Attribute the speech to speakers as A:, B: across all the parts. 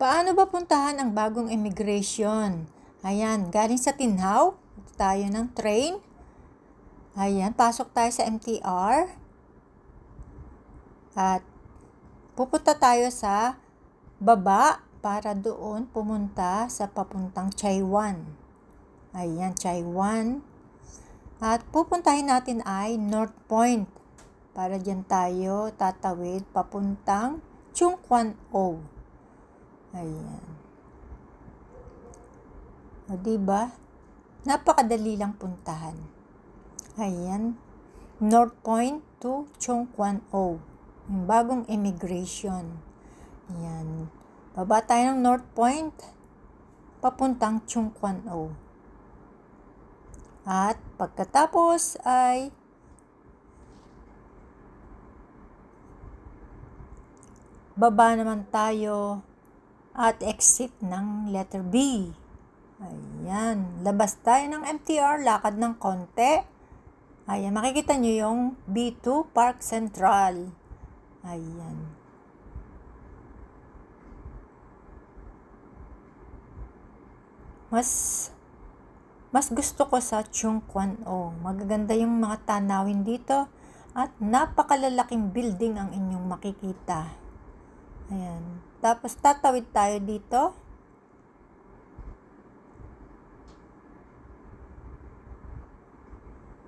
A: Paano ba puntahan ang bagong immigration? Ayan, galing sa Tinhaw, tayo ng train. Ayan, pasok tayo sa MTR. At pupunta tayo sa baba para doon pumunta sa papuntang Chaiwan. Ayan, Chaiwan. At pupuntahin natin ay North Point. Para dyan tayo tatawid papuntang Chung Kwan O. Ayan. O diba? Napakadali lang puntahan. Ayan. North Point to Chung Kwan O. Yung bagong immigration. Ayan. Baba tayo ng North Point papuntang Chung Kwan O. At pagkatapos ay baba naman tayo at exit ng letter B. Ayan. Labas tayo ng MTR, lakad ng konti. Ayan, makikita nyo yung B2 Park Central. Ayan. Mas gusto ko sa Chung Kwan O. Magaganda yung mga tanawin dito at napakalalaking building ang inyong makikita. Ayan. Tapos tatawid tayo dito.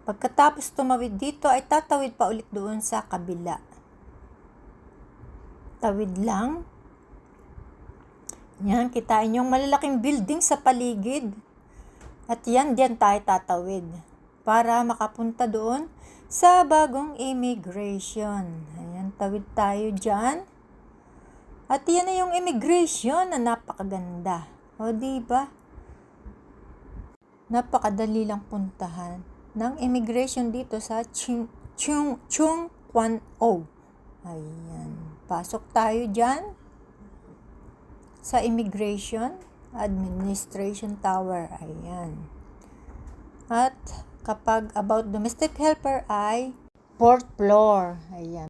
A: Pagkatapos tumawid dito ay tatawid pa ulit doon sa kabila. Tawid lang. Yan, kitain yung malalaking building sa paligid. At yan, diyan tayo tatawid para makapunta doon sa bagong immigration. Ayan, tawid tayo dyan. At yan na yung immigration na napakaganda. O, diba? Napakadali lang puntahan ng immigration dito sa Chung Kwan O. Ayan. Pasok tayo dyan sa Immigration Administration Tower. Ayan. At kapag about domestic helper ay 4th floor. Ayan.